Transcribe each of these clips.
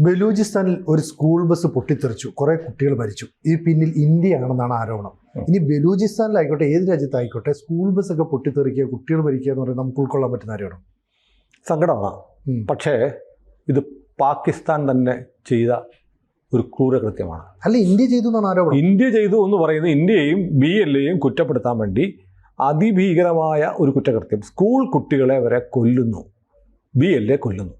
ബലൂചിസ്ഥാനിൽ ഒരു school bus പൊട്ടിത്തെറിച്ചു, കുറേ കുട്ടികൾ മരിച്ചു. ഈ പിന്നിൽ ഇന്ത്യയാണെന്നാണ് ആരോപണം. ഇനി ബലൂചിസ്ഥാനിലായിക്കോട്ടെ ഏത് രാജ്യത്തായിക്കോട്ടെ സ്കൂൾ ബസ്സൊക്കെ പൊട്ടിത്തെറിക്കുക, കുട്ടികൾ മരിക്കുക എന്ന് പറയുന്നത് നമുക്ക് ഉൾക്കൊള്ളാൻ പറ്റുന്ന കാര്യമാണ്. സങ്കടമാണ്. പക്ഷേ ഇത് പാകിസ്ഥാൻ തന്നെ ചെയ്ത ഒരു ക്രൂരകൃത്യമാണ്. അല്ല, ഇന്ത്യ ചെയ്തു എന്നാണ് ആരോപണം. ഇന്ത്യ ചെയ്തു എന്ന് പറയുന്നത് ഇന്ത്യയെയും BLAയും കുറ്റപ്പെടുത്താൻ വേണ്ടി അതിഭീകരമായ ഒരു കുറ്റകൃത്യം. സ്കൂൾ കുട്ടികളെ വരെ കൊല്ലുന്നു, BLA കൊല്ലുന്നു.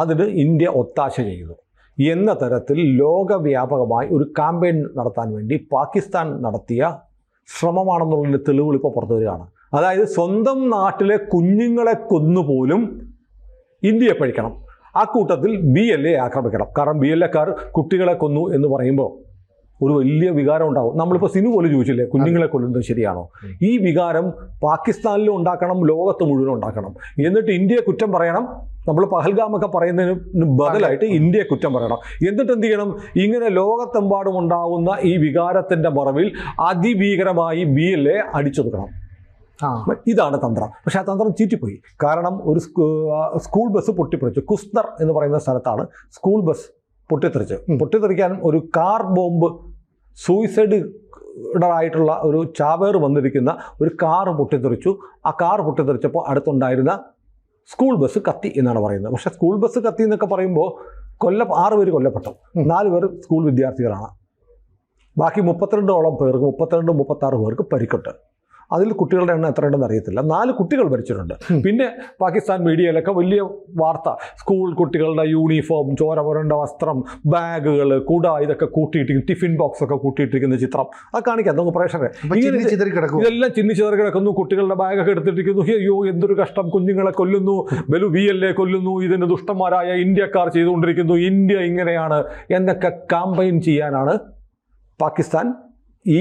അതിന് ഇന്ത്യ ഒത്താശ ചെയ്യുന്നു എന്ന തരത്തിൽ ലോകവ്യാപകമായി ഒരു ക്യാമ്പയിൻ നടത്താൻ വേണ്ടി പാകിസ്ഥാൻ നടത്തിയ ശ്രമമാണെന്നുള്ളതിൻ്റെ തെളിവുകൾ ഇപ്പോൾ പുറത്തു വരികയാണ്. അതായത് സ്വന്തം നാട്ടിലെ കുഞ്ഞുങ്ങളെ കൊന്നുപോലും ഇന്ത്യയെ പഴിക്കണം, ആ കൂട്ടത്തിൽ BLA ആക്രമിക്കണം. കാരണം BLAക്കാർ കുട്ടികളെ കൊന്നു എന്ന് പറയുമ്പോൾ ഒരു വലിയ വികാരം ഉണ്ടാവും. നമ്മളിപ്പോൾ സിനു പോലും ചോദിച്ചില്ലേ, കുഞ്ഞുങ്ങളെ കൊല്ലുന്നത് ശരിയാണോ? ഈ വികാരം പാകിസ്ഥാനിലും ഉണ്ടാക്കണം, ലോകത്ത് മുഴുവൻ ഉണ്ടാക്കണം. എന്നിട്ട് ഇന്ത്യയെ കുറ്റം പറയണം. നമ്മൾ പഹൽഗാമൊക്കെ പറയുന്നതിന് ബദലായിട്ട് ഇന്ത്യയെ കുറ്റം പറയണം. എന്നിട്ട് എന്ത് ചെയ്യണം? ഇങ്ങനെ ലോകത്തെമ്പാടും ഉണ്ടാകുന്ന ഈ വികാരത്തിൻ്റെ മറവിൽ അതിഭീകരമായി BLA അടിച്ചൊതുക്കണം. ഇതാണ് തന്ത്രം. പക്ഷെ ആ തന്ത്രം ചീറ്റിപ്പോയി. കാരണം ഒരു സ്കൂൾ ബസ് പൊട്ടിത്തെറിച്ചു. കുസ്തർ എന്ന് പറയുന്ന സ്ഥലത്താണ് സ്കൂൾ ബസ് പൊട്ടിത്തെറിക്കാൻ ഒരു കാർ ബോംബ്, സൂയിസൈഡായിട്ടുള്ള ഒരു ചാവേർ വന്നിരിക്കുന്ന ഒരു കാർ പൊട്ടിത്തെറിച്ചു. ആ കാർ പൊട്ടിത്തെറിച്ചപ്പോൾ അടുത്തുണ്ടായിരുന്ന സ്കൂൾ ബസ് കത്തി എന്നാണ് പറയുന്നത്. പക്ഷേ സ്കൂൾ ബസ് കത്തി എന്നൊക്കെ പറയുമ്പോൾ 6 പേര് കൊല്ലപ്പെട്ടു, 4 പേർ സ്കൂൾ വിദ്യാർത്ഥികളാണ്. ബാക്കി 32ഓളം പേർക്ക്, 36 പേർക്ക് പരിക്കുണ്ട്. അതിൽ കുട്ടികളുടെ എണ്ണം എത്രയുണ്ടെന്ന് അറിയത്തില്ല. 4 കുട്ടികൾ മരിച്ചിട്ടുണ്ട്. പിന്നെ പാകിസ്ഥാൻ മീഡിയയിലൊക്കെ വലിയ വാർത്ത, സ്കൂൾ കുട്ടികളുടെ യൂണിഫോം, ചോര പുരണ്ട വസ്ത്രം, ബാഗുകൾ, കുട, ഇതൊക്കെ കൂട്ടിയിട്ട് ടിഫിൻ ബോക്സ് ഒക്കെ കൂട്ടിയിട്ടിരിക്കുന്ന ചിത്രം അത് കാണിക്കാം നമുക്ക് പ്രേക്ഷകരെ. ഇതെല്ലാം ചിന്നിച്ചിതറി കിടക്കുന്നു, കുട്ടികളുടെ ബാഗൊക്കെ എടുത്തിട്ടിരിക്കുന്നു. അയ്യോ എന്തൊരു കഷ്ടം, കുഞ്ഞുങ്ങളെ കൊല്ലുന്നു, BLA കൊല്ലുന്നു, ഇതിന് ദുഷ്ടന്മാരായ ഇന്ത്യക്കാർ ചെയ്തുകൊണ്ടിരിക്കുന്നു, ഇന്ത്യ ഇങ്ങനെയാണ് എന്നൊക്കെ ക്യാമ്പയിൻ ചെയ്യാനാണ് പാകിസ്ഥാൻ ഈ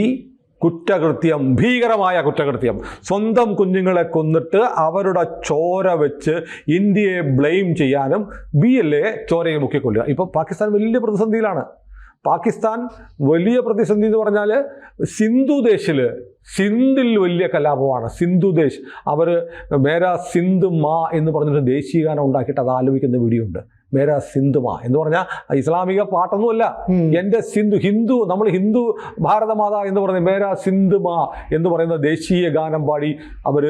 കുറ്റകൃത്യം, ഭീകരമായ കുറ്റകൃത്യം. സ്വന്തം കുഞ്ഞുങ്ങളെ കൊന്നിട്ട് അവരുടെ ചോര വെച്ച് ഇന്ത്യയെ ബ്ലെയിം ചെയ്യാനും BLA ചോരയെ മുക്കിക്കൊല്ലുക. ഇപ്പോൾ പാകിസ്ഥാൻ വലിയ പ്രതിസന്ധിയിലാണ്. പാകിസ്ഥാൻ വലിയ പ്രതിസന്ധി എന്ന് പറഞ്ഞാൽ സിന്ധിൽ വലിയ കലാപമാണ്. സിന്ധുദേശ്, അവർ മേരാ സിന്ധ് മാ എന്ന് പറഞ്ഞിട്ട് ദേശീയ ഗാനം ഉണ്ടാക്കിയിട്ട് അത് ആലോചിക്കുന്ന വീഡിയോ ഉണ്ട്. മേരാ സിന്ധ് മാ എന്ന് പറഞ്ഞാൽ ഇസ്ലാമിക പാട്ടൊന്നുമല്ല, എൻ്റെ ഹിന്ദു, നമ്മൾ ഹിന്ദു ഭാരതമാത എന്ന് പറഞ്ഞ് മേരാ സിന്ധ് മാ എന്ന് പറയുന്ന ദേശീയ ഗാനം പാടി അവർ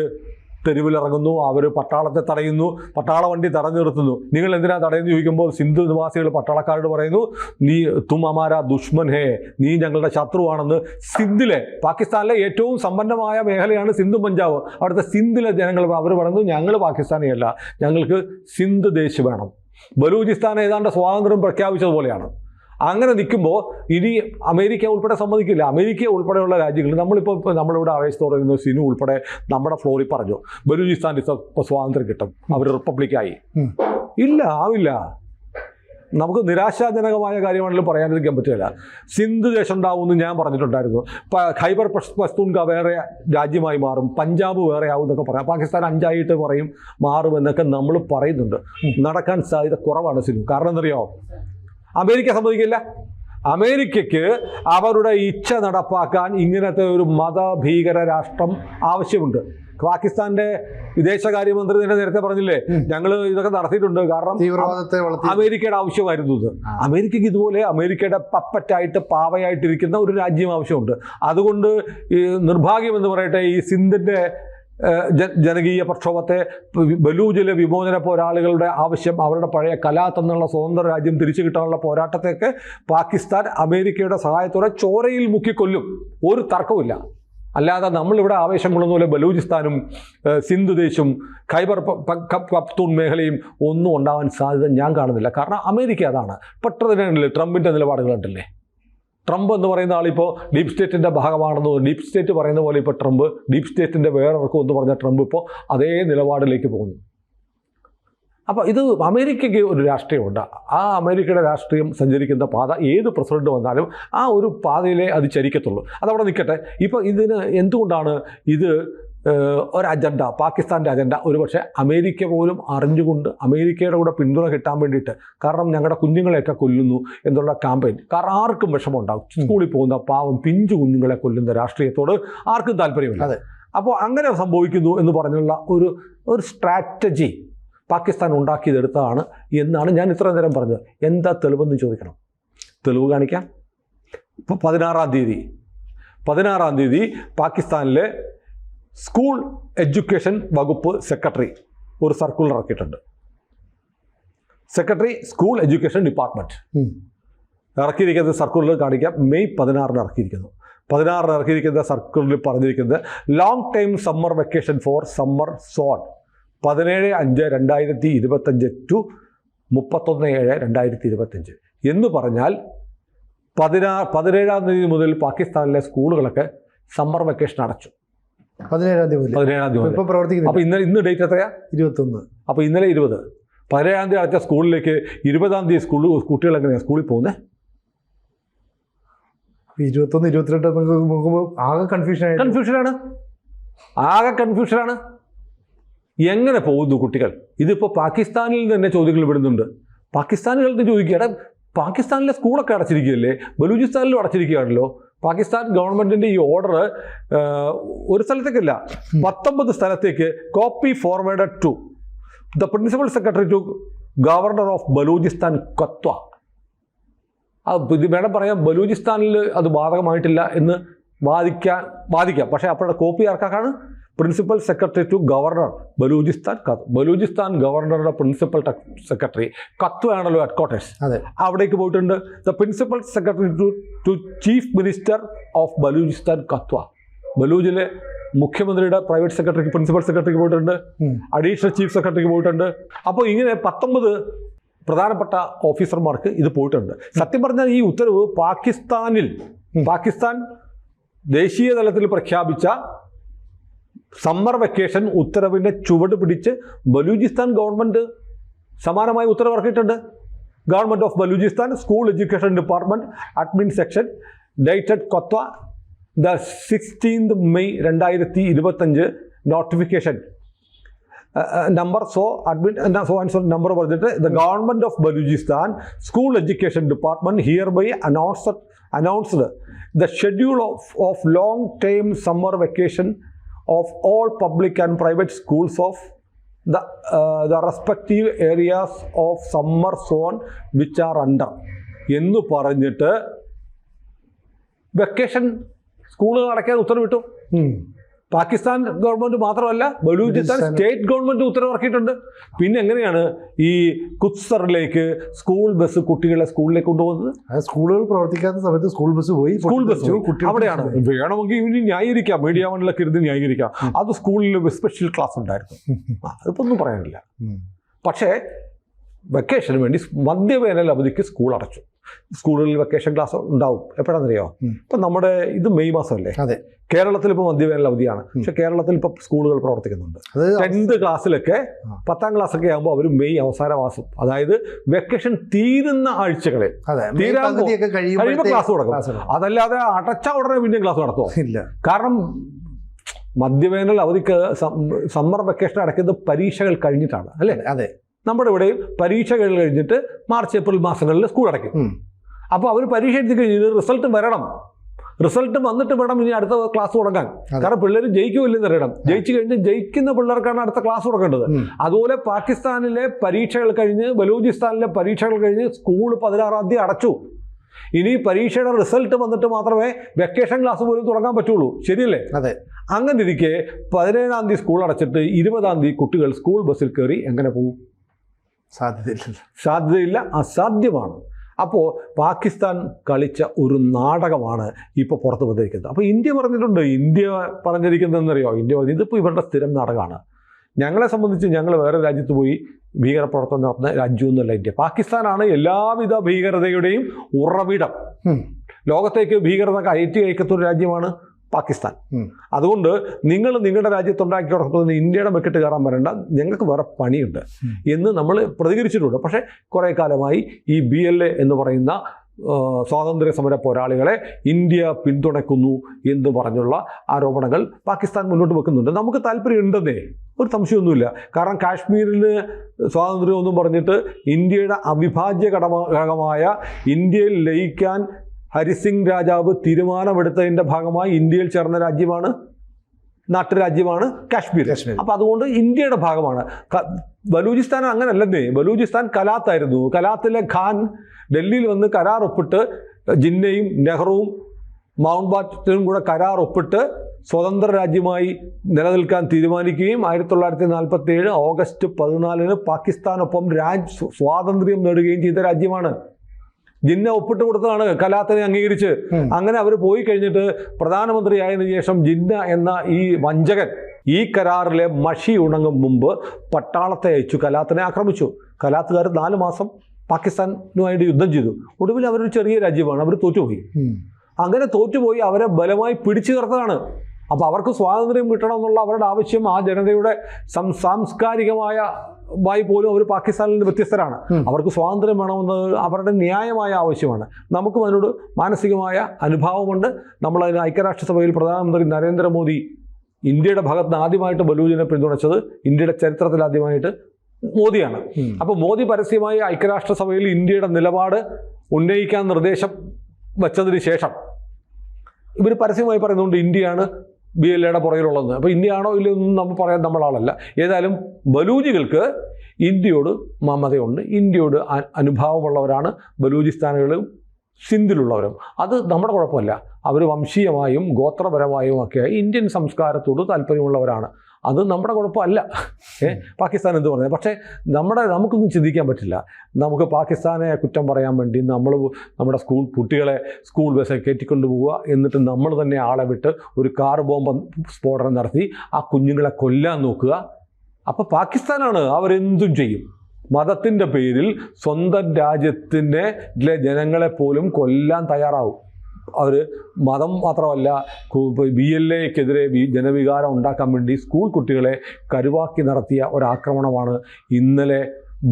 തെരുവിലിറങ്ങുന്നു. അവർ പട്ടാളത്തെ തടയുന്നു, പട്ടാള വണ്ടി തടഞ്ഞു നിർത്തുന്നു. നിങ്ങൾ എന്തിനാ തടയുന്നു ചോദിക്കുമ്പോൾ സിന്ധു നിവാസികൾ പട്ടാളക്കാരോട് പറയുന്നു, നീ തും ഹമാരാ ദുഷ്മൻ ഹേ, നീ ഞങ്ങളുടെ ശത്രുവാണെന്ന്. സിന്ധിലെ, പാകിസ്ഥാനിലെ ഏറ്റവും സമ്പന്നമായ മേഖലയാണ് സിന്ധു പഞ്ചാബ്. അവിടുത്തെ സിന്ധിലെ ജനങ്ങൾ അവർ പറയുന്നു, ഞങ്ങൾ പാകിസ്ഥാനിയല്ല, ഞങ്ങൾക്ക് സിന്ധ് ദേശ് വേണം. ബലൂചിസ്ഥാൻ ഏതാണ്ട് സ്വാതന്ത്ര്യം പ്രഖ്യാപിച്ചതുപോലെയാണ്. അങ്ങനെ നിൽക്കുമ്പോൾ ഇനി അമേരിക്ക ഉൾപ്പെടെ സമ്മതിക്കില്ല. അമേരിക്ക ഉൾപ്പെടെയുള്ള രാജ്യങ്ങൾ, നമ്മളിവിടെ ആവേശത്തോടെ ഇരുന്ന് സിനു ഉൾപ്പെടെ നമ്മുടെ ഫ്ലോറിൽ പറഞ്ഞു ബലൂചിസ്ഥാൻ ഇപ്പോൾ സ്വാതന്ത്ര്യം കിട്ടും, അവർ റിപ്പബ്ലിക്കായി. ഇല്ല, ആവില്ല. നമുക്ക് നിരാശാജനകമായ കാര്യമാണെങ്കിലും പറയാതിരിക്കാൻ പറ്റില്ല. സിന്ധ് ദേശം ഉണ്ടാവുമെന്ന് ഞാൻ പറഞ്ഞിട്ടുണ്ടായിരുന്നു. ഖൈബർ പഷ്തൂൺഖ വേറെ രാജ്യമായി മാറും, പഞ്ചാബ് വേറെ ആവും എന്നൊക്കെ പറയാം. പാകിസ്ഥാൻ 5ആയിട്ട് പറയും, മാറുമെന്നൊക്കെ നമ്മൾ പറയുന്നുണ്ട്. നടക്കാൻ സാധ്യത കുറവാണ് സിനു. കാരണം എന്തറിയോ? അമേരിക്ക സമ്മതിക്കില്ല. അമേരിക്കയ്ക്ക് അവരുടെ ഇച്ഛ നടപ്പാക്കാൻ ഇങ്ങനത്തെ ഒരു മതഭീകര രാഷ്ട്രം ആവശ്യമുണ്ട്. പാകിസ്ഥാന്റെ വിദേശകാര്യമന്ത്രി തന്നെ നേരത്തെ പറഞ്ഞില്ലേ, ഞങ്ങൾ ഇതൊക്കെ നടത്തിയിട്ടുണ്ട്, കാരണം അമേരിക്കയുടെ ആവശ്യമായിരുന്നു ഇത്. അമേരിക്കയ്ക്ക് ഇതുപോലെ അമേരിക്കയുടെ പപ്പറ്റായിട്ട് പാവയായിട്ടിരിക്കുന്ന ഒരു രാജ്യം ആവശ്യമുണ്ട്. അതുകൊണ്ട് ഈ നിർഭാഗ്യം എന്ന് പറയട്ടെ, ഈ സിന്ധിന്റെ ജനകീയ പ്രക്ഷോഭത്തെ, ബലൂജിലെ വിമോചന പോരാളികളുടെ ആവശ്യം, അവരുടെ പഴയ കലാത്ത് എന്നുള്ള സ്വതന്ത്ര രാജ്യം തിരിച്ചു കിട്ടാനുള്ള പോരാട്ടത്തെയൊക്കെ പാകിസ്ഥാൻ അമേരിക്കയുടെ സഹായത്തോടെ ചോരയിൽ മുക്കിക്കൊല്ലും, ഒരു തർക്കവുമില്ല. അല്ലാതെ നമ്മളിവിടെ ആവേശം കൊള്ളുന്ന പോലെ ബലൂചിസ്ഥാനും സിന്ധ് ദേശും ഖൈബർ പഖ്തൂൺ മേഖലയും ഒന്നും ഉണ്ടാവാൻ സാധ്യത ഞാൻ കാണുന്നില്ല. കാരണം അമേരിക്ക അതാണ്. പെട്ടെന്ന് ട്രംപിൻ്റെ നിലപാടുകൾ കണ്ടില്ലേ? ട്രംപ് എന്ന് പറയുന്ന ആളിപ്പോൾ ഡീപ് സ്റ്റേറ്റിൻ്റെ ഭാഗമാണെന്ന്, ഡീപ് സ്റ്റേറ്റ് പറയുന്ന പോലെ ഇപ്പോൾ ട്രംപ് ഡീപ് സ്റ്റേറ്റിൻ്റെ വേറൊർക്കും എന്ന് പറഞ്ഞ ട്രംപ് ഇപ്പോൾ അതേ നിലപാടിലേക്ക് പോകുന്നു. അപ്പോൾ ഇത് അമേരിക്കയ്ക്ക് ഒരു രാഷ്ട്രീയമുണ്ട്. ആ അമേരിക്കയുടെ രാഷ്ട്രീയം സഞ്ചരിക്കുന്ന പാത ഏത് പ്രസിഡന്റ് വന്നാലും ആ ഒരു പാതയിലേ അത് ചരിക്കത്തുള്ളൂ. അതവിടെ നിൽക്കട്ടെ. ഇപ്പോൾ ഇതിന് എന്തുകൊണ്ടാണ് ഇത് ഒരു അജണ്ട, പാകിസ്ഥാൻ്റെ അജണ്ട ഒരുപക്ഷെ അമേരിക്ക പോലും അറിഞ്ഞുകൊണ്ട് അമേരിക്കയുടെ കൂടെ പിന്തുണ കിട്ടാൻ വേണ്ടിയിട്ട്, കാരണം ഞങ്ങളുടെ കുഞ്ഞുങ്ങളെയൊക്കെ കൊല്ലുന്നു എന്നുള്ള ക്യാമ്പയിൻ, കാരണം ആർക്കും വിഷമമുണ്ടാകും. സ്കൂളിൽ പോകുന്ന പാവം പിഞ്ചു കുഞ്ഞുങ്ങളെ കൊല്ലുന്ന രാഷ്ട്രീയത്തോട് ആർക്കും താല്പര്യമില്ല. അപ്പോൾ അങ്ങനെ സംഭവിക്കുന്നു എന്ന് പറഞ്ഞുള്ള ഒരു സ്ട്രാറ്റജി പാകിസ്ഥാൻ ഉണ്ടാക്കിയതെടുത്തതാണ് എന്നാണ് ഞാൻ ഇത്ര നേരം പറഞ്ഞത്. എന്താ തെളിവെന്ന് ചോദിക്കണം. തെളിവ് കാണിക്കാം. ഇപ്പോൾ 16-ാം തീയതി പാകിസ്ഥാനിലെ സ്കൂൾ എഡ്യൂക്കേഷൻ വകുപ്പ് സെക്രട്ടറി ഒരു സർക്കുലർ ഇറക്കിയിട്ടുണ്ട്. സെക്രട്ടറി സ്കൂൾ എഡ്യൂക്കേഷൻ ഡിപ്പാർട്ട്മെൻറ്റ് ഇറക്കിയിരിക്കുന്ന സർക്കുലർ കാണിക്കാം. മെയ് 16 ഇറക്കിയിരിക്കുന്നു. 16 ഇറക്കിയിരിക്കുന്ന സർക്കുലറിൽ പറഞ്ഞിരിക്കുന്നത് long time summer vacation for summer zone 17/5/2025 to 31/7/2025 എന്ന് പറഞ്ഞാൽ 17-ാം തീയതി മുതൽ പാകിസ്ഥാനിലെ സ്കൂളുകളൊക്കെ സമ്മർ വെക്കേഷൻ അടച്ചു. 17-ാം തീയതി ഇപ്പോൾ പ്രവർത്തിക്കുന്നു. അപ്പോൾ ഇന്ന് ഡേറ്റ് എത്രയാ? 21. അപ്പോൾ ഇന്നലെ 20. 17-ാം തീയതി അടച്ച സ്കൂളിലേക്ക് 20-ാം തീയതി കുട്ടികൾ എങ്ങനെയാണ് സ്കൂളിൽ പോകുന്നത്? 21, 22 നോക്കുമ്പോൾ ആകെ കൺഫ്യൂഷനാണ്. എങ്ങനെ പോകുന്നു കുട്ടികൾ? ഇതിപ്പോൾ പാകിസ്ഥാനിൽ തന്നെ ചോദ്യങ്ങൾ വിടുന്നുണ്ട്. പാകിസ്ഥാനികൾക്ക് ചോദിക്കുകയാണ്, പാകിസ്ഥാനിലെ സ്കൂളൊക്കെ അടച്ചിരിക്കുകയല്ലേ, ബലൂചിസ്ഥാനിലും അടച്ചിരിക്കുകയാണല്ലോ. പാകിസ്ഥാൻ ഗവൺമെൻറ്റിൻ്റെ ഈ ഓർഡർ ഒരു സ്ഥലത്തേക്കല്ല 19 സ്ഥലത്തേക്ക് copy forwarded to the principal secretary to governor of Balochistan Quetta. ഇത് വേണം പറയാം, ബലൂചിസ്ഥാനിൽ അത് ബാധകമായിട്ടില്ല എന്ന് വാദിക്കാം. പക്ഷേ അപ്പോഴത്തെ കോപ്പി ആർക്കാണ്? Principal secretary to governor Balochistan ഗവർണറുടെ പ്രിൻസിപ്പൽ സെക്രട്ടറി കത്വയാണല്ലോ ഹെഡ്ക്വാർട്ടേഴ്സ്. അവിടേക്ക് പോയിട്ടുണ്ട്. The principal secretary to chief minister of Balochistan Quetta. ബലൂജിലെ മുഖ്യമന്ത്രിയുടെ പ്രൈവറ്റ് സെക്രട്ടറിക്ക് പ്രിൻസിപ്പൽ സെക്രട്ടറിക്ക് പോയിട്ടുണ്ട്. അഡീഷണൽ ചീഫ് സെക്രട്ടറിക്ക് പോയിട്ടുണ്ട്. അപ്പോൾ ഇങ്ങനെ 19 പ്രധാനപ്പെട്ട ഓഫീസർമാർക്ക് ഇത് പോയിട്ടുണ്ട്. സത്യം പറഞ്ഞാൽ ഈ ഉത്തരവ് പാകിസ്ഥാൻ ദേശീയ തലത്തിൽ പ്രഖ്യാപിച്ച സമ്മർ വെക്കേഷൻ ഉത്തരവിൻ്റെ ചുവട് പിടിച്ച് ബലൂചിസ്ഥാൻ ഗവൺമെൻറ് സമാനമായ ഉത്തരവ് ഇറക്കിയിട്ടുണ്ട്. Government of Balochistan school education department admin section dated Quetta the 16th May 2025 notification number number പറഞ്ഞിട്ട് the government of Balochistan school education department hereby announced the schedule of long time summer vacation of all public and private schools of the respective areas of summer zone which are under എന്ന് പറഞ്ഞിട്ട് vacation സ്കൂളുകൾ അടയ്ക്കാൻ ഉത്തരവിട്ടു. Pakistan government മാത്രമല്ല, Balochistan state government ഉത്തരവിറക്കിയിട്ടുണ്ട്. പിന്നെ എങ്ങനെയാണ് ഈ കുത്സറിലേക്ക് school bus കുട്ടികളെ സ്കൂളിലേക്ക് കൊണ്ടുപോകുന്നത്? സ്കൂളുകൾ പ്രവർത്തിക്കാത്ത സമയത്ത് സ്കൂൾ ബസ് അവിടെയാണ്. വേണമെങ്കിൽ ഇനി ന്യായീകരിക്കാം, മീഡിയ വണ്ണിലൊക്കെ ഇരുന്ന് ന്യായീകരിക്കാം. അത് സ്കൂളിൽ സ്പെഷ്യൽ ക്ലാസ് ഉണ്ടായിരുന്നു, അതിപ്പോൾ ഒന്നും പറയാനില്ല. പക്ഷേ വെക്കേഷന് വേണ്ടി മധ്യവേനൽ അവധിക്ക് സ്കൂൾ അടച്ചു. സ്കൂളുകളിൽ വെക്കേഷൻ ക്ലാസ് ഉണ്ടാവും. എപ്പോഴാണെന്നറിയോ? ഇപ്പം നമ്മുടെ ഇത് മെയ് മാസമല്ലേ? അതെ. കേരളത്തിൽ ഇപ്പോൾ മധ്യവേനൽ അവധിയാണ്. പക്ഷെ കേരളത്തിൽ ഇപ്പോൾ സ്കൂളുകൾ പ്രവർത്തിക്കുന്നുണ്ട്. 10th ക്ലാസ്സിലൊക്കെ 10ാം ക്ലാസ്സൊക്കെ ആകുമ്പോൾ അവർ മെയ് അവസാന മാസം, അതായത് വെക്കേഷൻ തീരുന്ന ആഴ്ചകളിൽ കഴിയുമ്പോൾ ക്ലാസ് തുടങ്ങും. അതല്ലാതെ അടച്ച ഉടനെ പിന്നെ ക്ലാസ് നടത്തുമോ? ഇല്ല. കാരണം മധ്യവേനൽ അവധിക്ക് സമ്മർ വെക്കേഷൻ അടയ്ക്കുന്നത് പരീക്ഷകൾ കഴിഞ്ഞിട്ടാണ് അല്ലേ? അതെ. നമ്മുടെ ഇവിടെ പരീക്ഷകൾ കഴിഞ്ഞിട്ട് മാർച്ച് ഏപ്രിൽ മാസങ്ങളിൽ സ്കൂൾ അടയ്ക്കും. അപ്പോൾ അവർ പരീക്ഷ എഴുതി കഴിഞ്ഞ് റിസൾട്ട് വരണം. റിസൾട്ട് വന്നിട്ട് വേണം ഇനി അടുത്ത ക്ലാസ് തുടങ്ങാൻ. കാരണം പിള്ളേർ ജയിക്കുമില്ലെന്ന് അറിയണം. ജയിച്ചു കഴിഞ്ഞ് ജയിക്കുന്ന പിള്ളേർക്കാണ് അടുത്ത ക്ലാസ് തുടങ്ങേണ്ടത്. അതുപോലെ പാകിസ്ഥാനിലെ പരീക്ഷകൾ കഴിഞ്ഞ് ബലൂചിസ്ഥാനിലെ പരീക്ഷകൾ കഴിഞ്ഞ് സ്കൂൾ 16-ാം തീയതി അടച്ചു. ഇനി പരീക്ഷയുടെ റിസൾട്ട് വന്നിട്ട് മാത്രമേ വെക്കേഷൻ ക്ലാസ് പോലും തുടങ്ങാൻ പറ്റുള്ളൂ. ശരിയല്ലേ? അതെ. അങ്ങനെ ഇരിക്കെ 17-ാം തീയതി സ്കൂൾ അടച്ചിട്ട് 20-ാം തീയതി കുട്ടികൾ സ്കൂൾ ബസ്സിൽ കയറി എങ്ങനെ പോകും? സാധ്യതയില്ല, അസാധ്യമാണ്. അപ്പോൾ പാകിസ്ഥാൻ കളിച്ച ഒരു നാടകമാണ് ഇപ്പോൾ പുറത്തു വന്നിരിക്കുന്നത്. അപ്പോൾ ഇന്ത്യ പറഞ്ഞിരിക്കുന്നതെന്നറിയോ? ഇന്ത്യ പറഞ്ഞത് ഇതിപ്പോൾ ഇവരുടെ സ്ഥിരം നാടകമാണ്. ഞങ്ങളെ സംബന്ധിച്ച് ഞങ്ങൾ വേറെ രാജ്യത്ത് പോയി ഭീകരപ്രവർത്തനം നടത്തുന്ന രാജ്യമൊന്നുമല്ല ഇന്ത്യ. പാകിസ്ഥാനാണ് എല്ലാവിധ ഭീകരതയുടെയും ഉറവിടം. ലോകത്തേക്ക് ഭീകരത അയക്കുന്ന രാജ്യമാണ് പാകിസ്ഥാൻ. അതുകൊണ്ട് നിങ്ങൾ നിങ്ങളുടെ രാജ്യത്തുണ്ടാക്കി കൊടുക്കുന്ന ഇന്ത്യയുടെ മെക്കിട്ട് കയറാൻ വരേണ്ട, ഞങ്ങൾക്ക് വേറെ പണിയുണ്ട് എന്ന് നമ്മൾ പ്രതികരിച്ചിട്ടുണ്ട്. പക്ഷേ കുറേ കാലമായി ഈ BLA എന്ന് പറയുന്ന സ്വാതന്ത്ര്യ സമര പോരാളികളെ ഇന്ത്യ പിന്തുണയ്ക്കുന്നു എന്ന് പറഞ്ഞുള്ള ആരോപണങ്ങൾ പാകിസ്ഥാൻ മുന്നോട്ട് വെക്കുന്നുണ്ട്. നമുക്ക് താല്പര്യമുണ്ടെന്നേ, ഒരു സംശയമൊന്നുമില്ല. കാരണം കാശ്മീരിൽ സ്വാതന്ത്ര്യമൊന്നും പറഞ്ഞിട്ട് ഇന്ത്യയുടെ അവിഭാജ്യ ഘടകമായ ഇന്ത്യയിൽ ലയിക്കാൻ ഹരിസിംഗ് രാജാവ് തീരുമാനമെടുത്തതിൻ്റെ ഭാഗമായി ഇന്ത്യയിൽ ചേർന്ന നാട്ടുരാജ്യമാണ് കാശ്മീർ. അപ്പോൾ അതുകൊണ്ട് ഇന്ത്യയുടെ ഭാഗമാണ്. ബലൂചിസ്ഥാൻ അങ്ങനല്ലെന്നേ. ബലൂചിസ്ഥാൻ കലാത്തായിരുന്നു. കലാത്തിലെ ഖാൻ ഡൽഹിയിൽ വന്ന് കരാർ ഒപ്പിട്ട് ജിന്നയും നെഹ്റുവും മൗണ്ട് ബാറ്റനും കൂടെ കരാർ ഒപ്പിട്ട് സ്വതന്ത്ര രാജ്യമായി നിലനിൽക്കാൻ തീരുമാനിക്കുകയും 1947 ഓഗസ്റ്റ് 14 പാകിസ്ഥാനൊപ്പം സ്വാതന്ത്ര്യം നേടുകയും ചെയ്ത രാജ്യമാണ്. ജിന്ന ഒപ്പിട്ട് കൊടുത്തതാണ് കലാത്തിനെ അംഗീകരിച്ച്. അങ്ങനെ അവർ പോയി കഴിഞ്ഞിട്ട് പ്രധാനമന്ത്രിയായതിനു ശേഷം ജിന്ന എന്ന ഈ വഞ്ചകൻ ഈ കരാറിലെ മഷി ഉണങ്ങും മുമ്പ് പട്ടാളത്തെ അയച്ചു കലാത്തിനെ ആക്രമിച്ചു. കലാത്തുകാർ 4 മാസം പാകിസ്ഥാനുമായിട്ട് യുദ്ധം ചെയ്തു. ഒടുവിൽ അവരൊരു ചെറിയ രാജ്യമാണ്, അവർ തോറ്റുപോയി. അങ്ങനെ തോറ്റുപോയി അവരെ ബലമായി പിടിച്ചു നിർത്തതാണ്. അപ്പോൾ അവർക്ക് സ്വാതന്ത്ര്യം കിട്ടണം എന്നുള്ള അവരുടെ ആവശ്യം ആ ജനതയുടെ സാംസ്കാരികമായി പോലും അവർ പാകിസ്ഥാനിൽ നിന്ന് വ്യത്യസ്തരാണ്. അവർക്ക് സ്വാതന്ത്ര്യം വേണമെന്നത് അവരുടെ ന്യായമായ ആവശ്യമാണ്. നമുക്കും അതിനോട് മാനസികമായ അനുഭാവമുണ്ട്. നമ്മളതിന് ഐക്യരാഷ്ട്രസഭയിൽ പ്രധാനമന്ത്രി നരേന്ദ്രമോദി ഇന്ത്യയുടെ ഭാഗത്ത് നിന്ന് ആദ്യമായിട്ട് ബലൂചിനെ പിന്തുണച്ചത് ഇന്ത്യയുടെ ചരിത്രത്തിൽ ആദ്യമായിട്ട് മോദിയാണ്. അപ്പോൾ മോദി പരസ്യമായി ഐക്യരാഷ്ട്രസഭയിൽ ഇന്ത്യയുടെ നിലപാട് ഉന്നയിക്കാൻ നിർദ്ദേശം വച്ചതിന് ശേഷം ഇവർ പരസ്യമായി പറയുന്നുണ്ട് ഇന്ത്യയാണ് BLAയുടെ പുറകിലുള്ളത്. അപ്പോൾ ഇന്ത്യയാണോ ഇല്ലയൊന്നും നമ്മൾ പറയാൻ നമ്മളാളല്ല. ഏതായാലും ബലൂജികൾക്ക് ഇന്ത്യയോട് മമതയുണ്ട്, ഇന്ത്യയോട് അനുഭാവമുള്ളവരാണ് ബലൂചിസ്ഥാനുകളും സിന്ധിലുള്ളവരും. അത് നമ്മുടെ കുഴപ്പമല്ല. അവർ വംശീയമായും ഗോത്രപരമായും ഒക്കെ ഇന്ത്യൻ സംസ്കാരത്തോട് താല്പര്യമുള്ളവരാണ്. അത് നമ്മുടെ കുഴപ്പമല്ല. പാകിസ്ഥാൻ എന്ത് പറഞ്ഞത്? പക്ഷേ നമുക്കൊന്നും ചിന്തിക്കാൻ പറ്റില്ല. നമുക്ക് പാകിസ്ഥാനെ കുറ്റം പറയാൻ വേണ്ടി നമ്മുടെ കുട്ടികളെ സ്കൂൾ ബസ്സിൽ കയറ്റിക്കൊണ്ട് പോവുക, എന്നിട്ട് നമ്മൾ തന്നെ ആളെ വിട്ട് ഒരു കാർ ബോംബ് സ്ഫോടനം നടത്തി ആ കുഞ്ഞുങ്ങളെ കൊല്ലാൻ നോക്കുക. അപ്പോൾ പാകിസ്ഥാനാണ്, അവരെന്തും ചെയ്യും. മതത്തിൻ്റെ പേരിൽ സ്വന്തം രാജ്യത്തിൻ്റെ ജനങ്ങളെപ്പോലും കൊല്ലാൻ തയ്യാറാവും. അവർ മതം മാത്രമല്ല, BLAക്കെതിരെ ജനവികാരം ഉണ്ടാക്കാൻ വേണ്ടി സ്കൂൾ കുട്ടികളെ കരുവാക്കി നടത്തിയ ഒരാക്രമണമാണ് ഇന്നലെ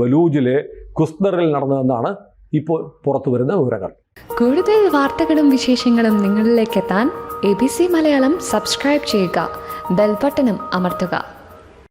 ബലൂജിലെ കുസ്ദറിൽ നടന്നതെന്നാണ് ഇപ്പോൾ പുറത്തു വരുന്ന വിവരങ്ങൾ. കൂടുതൽ വാർത്തകളും വിശേഷങ്ങളും നിങ്ങളിലേക്ക് എത്താൻ ABC മലയാളം സബ്സ്ക്രൈബ് ചെയ്യുക, ബെൽ ബട്ടണും അമർത്തുക.